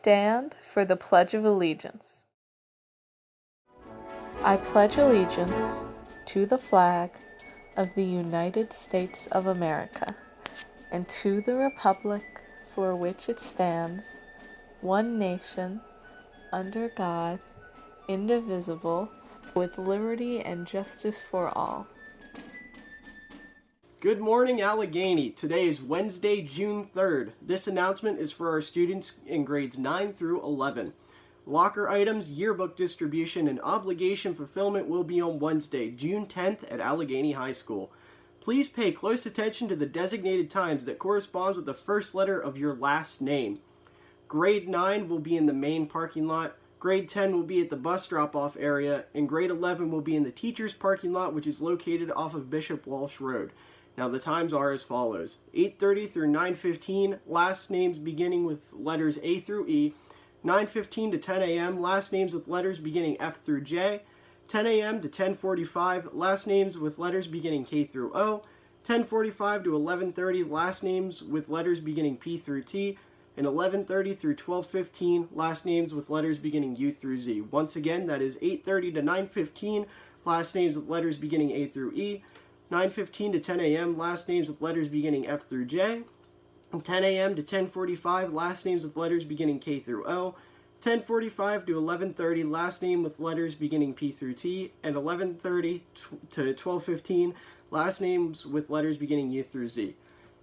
stand for the Pledge of Allegiance. I pledge allegiance to the flag of the United States of America and to the republic for which it stands, one nation, under God, indivisible, with liberty and justice for all. Good morning, Allegheny. Today is Wednesday, June 3rd. This announcement is for our students in grades 9 through 11. Locker items, yearbook distribution, and obligation fulfillment will be on Wednesday, June 10th at Allegheny High School. Please pay close attention to the designated times that corresponds with the first letter of your last name. Grade 9 will be in the main parking lot. Grade 10 will be at the bus drop-off area, and grade 11 will be in the teacher's parking lot, which is located off of Bishop Walsh Road. Now the times are as follows: 8:30 through 9:15, last names beginning with letters A through E. 9:15 to 10 a.m., last names with letters beginning F through J. 10 a.m. to 10:45, last names with letters beginning K through O. 10:45 to 11:30, last names with letters beginning P through T. And 11:30 through 12:15, last names with letters beginning U through Z. Once again, that is 8:30 to 9:15, last names with letters beginning A through E. 9:15 to 10 a.m., last names with letters beginning F through J. 10 a.m. to 10:45, last names with letters beginning K through O. 10:45 to 11:30, last name with letters beginning P through T. And 11:30 to 12:15, last names with letters beginning U through Z.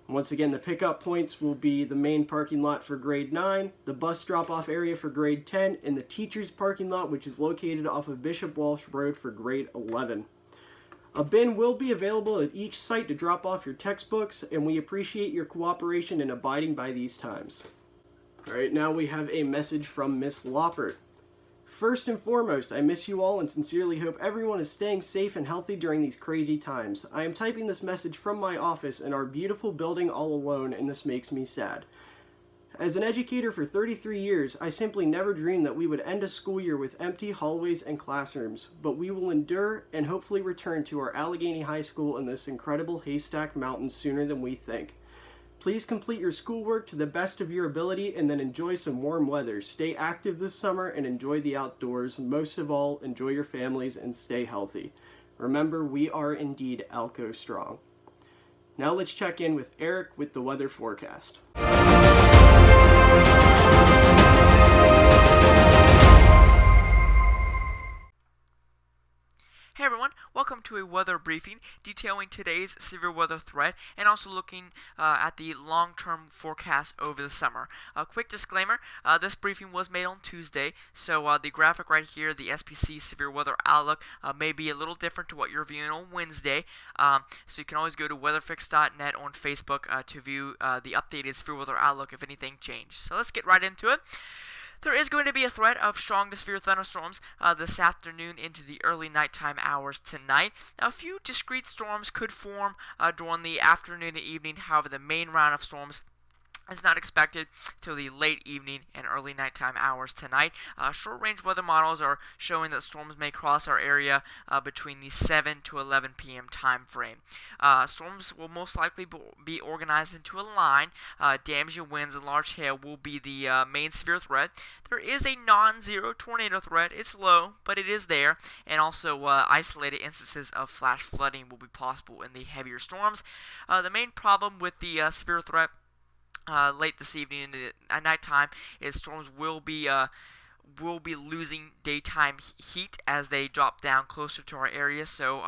Once again, the pickup points will be the main parking lot for grade 9, the bus drop-off area for grade 10, and the teacher's parking lot, which is located off of Bishop Walsh Road for grade 11. A bin will be available at each site to drop off your textbooks, and we appreciate your cooperation in abiding by these times. Alright, now we have a message from Miss Loppert. First and foremost, I miss you all and sincerely hope everyone is staying safe and healthy during these crazy times. I am typing this message from my office in our beautiful building all alone, and this makes me sad. As an educator for 33 years, I simply never dreamed that we would end a school year with empty hallways and classrooms, but we will endure and hopefully return to our Allegheny High School in this incredible haystack mountain sooner than we think. Please complete your schoolwork to the best of your ability and then enjoy some warm weather. Stay active this summer and enjoy the outdoors. Most of all, enjoy your families and stay healthy. Remember, we are indeed Alco Strong. Now let's check in with Eric with the weather forecast. Hey everyone, welcome to a weather briefing detailing today's severe weather threat and also looking at the long-term forecast over the summer. A quick disclaimer, this briefing was made on Tuesday, so the graphic right here, the SPC severe weather outlook, may be a little different to what you're viewing on Wednesday. So you can always go to weatherfix.net on Facebook to view the updated severe weather outlook if anything changed. So let's get right into it. There is going to be a threat of strong to severe thunderstorms this afternoon into the early nighttime hours tonight. Now, a few discrete storms could form during the afternoon and evening. However, the main round of storms is not expected till the late evening and early nighttime hours tonight. Short-range weather models are showing that storms may cross our area between the 7 to 11 p.m. time frame. Storms will most likely be organized into a line. Damaging winds and large hail will be the main severe threat. There is a non-zero tornado threat. It's low, but it is there. And also isolated instances of flash flooding will be possible in the heavier storms. The main problem with the severe threat late this evening at nighttime is storms will be losing daytime heat as they drop down closer to our area, so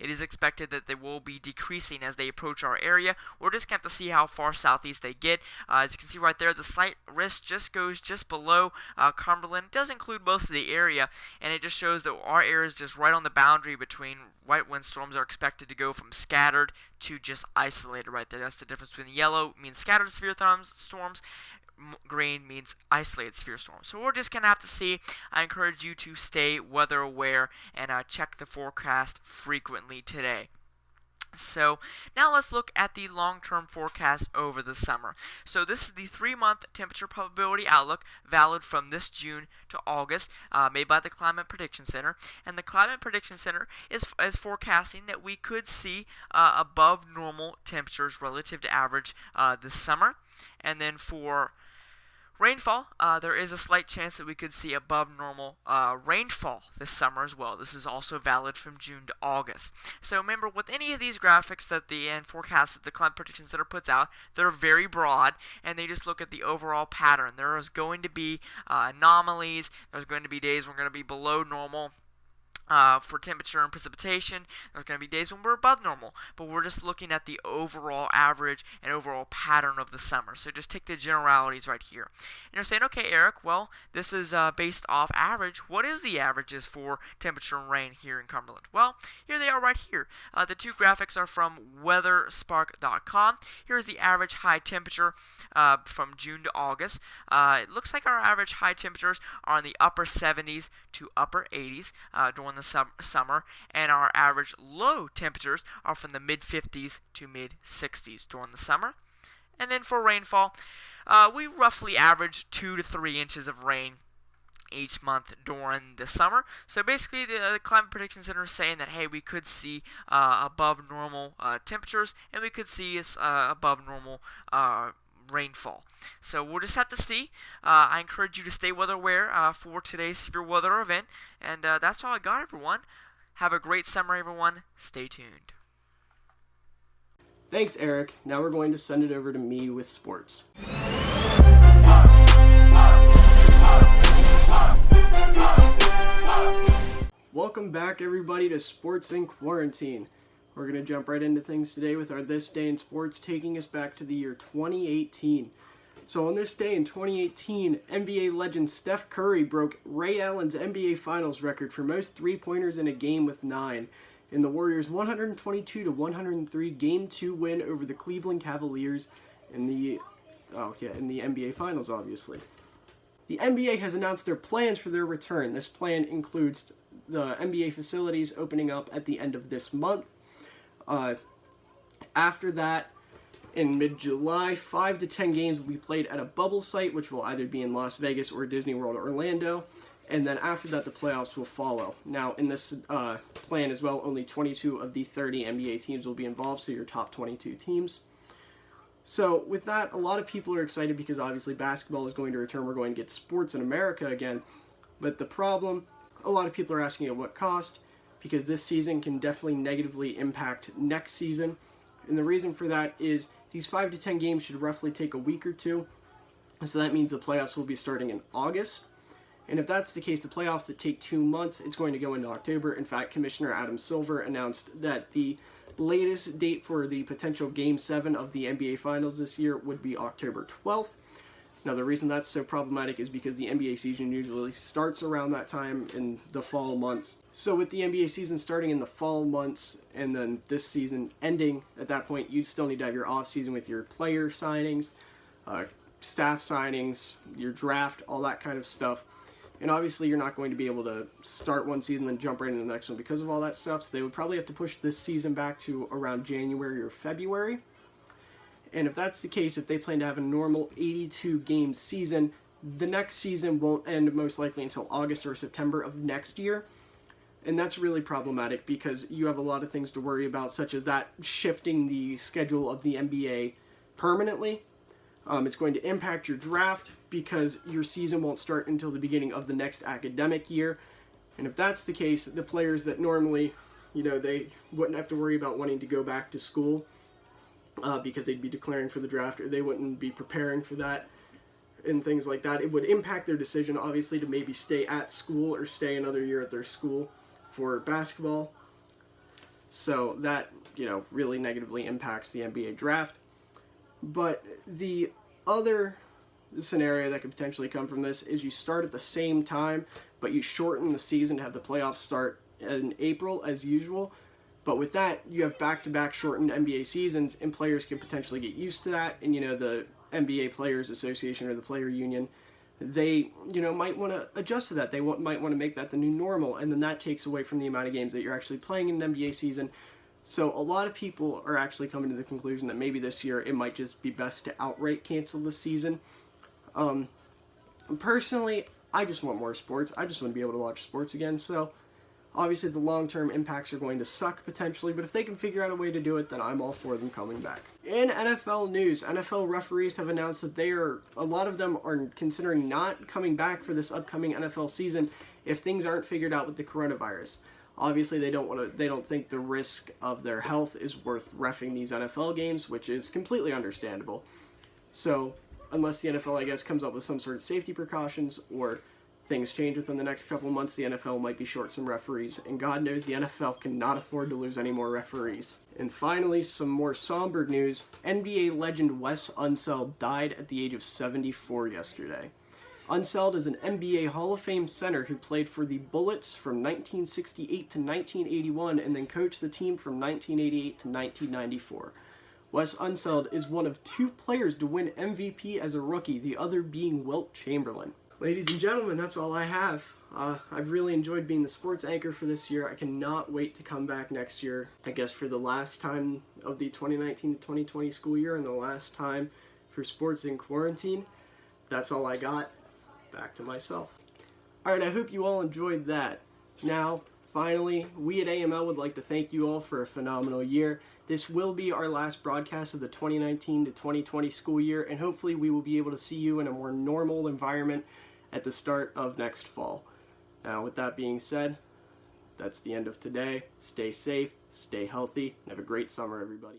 it is expected that they will be decreasing as they approach our area. We're just going to have to see how far southeast they get. As you can see right there, the slight risk just goes just below Cumberland. It does include most of the area, and it just shows that our area is just right on the boundary between right when storms are expected to go from scattered to just isolated right there. That's the difference between yellow means scattered severe storms, green means isolated severe storms. So we're just going to have to see. I encourage you to stay weather aware and check the forecast frequently today. So now let's look at the long-term forecast over the summer. So this is the 3-month temperature probability outlook valid from this June to August, made by the Climate Prediction Center. And the Climate Prediction Center is forecasting that we could see above normal temperatures relative to average this summer. And then for Rainfall, there is a slight chance that we could see above normal rainfall this summer as well. This is also valid from June to August. So remember, with any of these graphics and forecasts that the Climate Prediction Center puts out, they're very broad, and they just look at the overall pattern. There is going to be anomalies. There's going to be days we're going to be below normal. For temperature and precipitation, there's going to be days when we're above normal, but we're just looking at the overall average and overall pattern of the summer. So just take the generalities right here. And you're saying, okay, Eric, well, this is based off average. What is the averages for temperature and rain here in Cumberland? Well, here they are right here. The two graphics are from weatherspark.com. Here's the average high temperature from June to August. It looks like our average high temperatures are in the upper 70s to upper 80s during the summer, and our average low temperatures are from the mid 50s to mid 60s during the summer. And then for rainfall, we roughly average 2 to 3 inches of rain each month during the summer. So basically the Climate Prediction Center is saying that, hey, we could see above normal temperatures, and we could see above normal rainfall. So we'll just have to see. I encourage you to stay weather aware for today's severe weather event. And that's all I got, everyone. Have a great summer, everyone. Stay tuned. Thanks, Eric. Now we're going to send it over to me with sports. Welcome back, everybody, to Sports in Quarantine. We're going to jump right into things today with our This Day in Sports, taking us back to the year 2018. So on this day in 2018, NBA legend Steph Curry broke Ray Allen's NBA Finals record for most three-pointers in a game with 9 in the Warriors' 122-103 Game 2 win over the Cleveland Cavaliers in the NBA Finals, obviously. The NBA has announced their plans for their return. This plan includes the NBA facilities opening up at the end of this month. After that, in mid-July, 5 to 10 games will be played at a bubble site, which will either be in Las Vegas or Disney World Orlando. And then after that, the playoffs will follow. Now, in this plan as well, only 22 of the 30 NBA teams will be involved, so your top 22 teams. So with that, a lot of people are excited because obviously basketball is going to return. We're going to get sports in America again. But the problem, a lot of people are asking at what cost, because this season can definitely negatively impact next season. And the reason for that is these 5 to 10 games should roughly take a week or two. So that means the playoffs will be starting in August. And if that's the case, the playoffs that take 2 months, it's going to go into October. In fact, Commissioner Adam Silver announced that the latest date for the potential Game 7 of the NBA Finals this year would be October 12th. Now, the reason that's so problematic is because the NBA season usually starts around that time in the fall months. So with the NBA season starting in the fall months and then this season ending at that point, you still need to have your off season with your player signings, staff signings, your draft, all that kind of stuff. And obviously you're not going to be able to start one season and jump right into the next one because of all that stuff. So they would probably have to push this season back to around January or February. And if that's the case, if they plan to have a normal 82-game season, the next season won't end most likely until August or September of next year. And that's really problematic because you have a lot of things to worry about, such as that shifting the schedule of the NBA permanently. It's going to impact your draft because your season won't start until the beginning of the next academic year. And if that's the case, the players that normally, they wouldn't have to worry about wanting to go back to school because they'd be declaring for the draft, or they wouldn't be preparing for that and things like that. It would impact their decision, obviously, to maybe stay at school or stay another year at their school for basketball. So that, really negatively impacts the NBA draft. But the other scenario that could potentially come from this is you start at the same time, but you shorten the season to have the playoffs start in April as usual. But with that, you have back-to-back shortened NBA seasons, and players can potentially get used to that. And, the NBA Players Association or the Player Union, they, might want to adjust to that. They might want to make that the new normal, and then that takes away from the amount of games that you're actually playing in an NBA season. So a lot of people are actually coming to the conclusion that maybe this year it might just be best to outright cancel the season. Personally, I just want more sports. I just want to be able to watch sports again. So Obviously, the long-term impacts are going to suck potentially, but if they can figure out a way to do it, then I'm all for them coming back. In NFL news, NFL referees have announced that a lot of them are considering not coming back for this upcoming NFL season if things aren't figured out with the coronavirus. Obviously, they don't think the risk of their health is worth reffing these NFL games, which is completely understandable. So, unless the NFL, I guess, comes up with some sort of safety precautions or things change within the next couple months, the NFL might be short some referees, and God knows the NFL cannot afford to lose any more referees. And finally, some more somber news. NBA legend Wes Unseld died at the age of 74 yesterday. Unseld is an NBA Hall of Fame center who played for the Bullets from 1968 to 1981 and then coached the team from 1988 to 1994. Wes Unseld is one of 2 players to win MVP as a rookie, the other being Wilt Chamberlain. Ladies and gentlemen, that's all I have. I've really enjoyed being the sports anchor for this year. I cannot wait to come back next year, I guess for the last time of the 2019 to 2020 school year and the last time for sports in quarantine. That's all I got. Back to myself. Alright, I hope you all enjoyed that. Now, finally, we at AML would like to thank you all for a phenomenal year. This will be our last broadcast of the 2019 to 2020 school year, and hopefully we will be able to see you in a more normal environment at the start of next fall. Now, with that being said, that's the end of today. Stay safe, stay healthy, and have a great summer, everybody.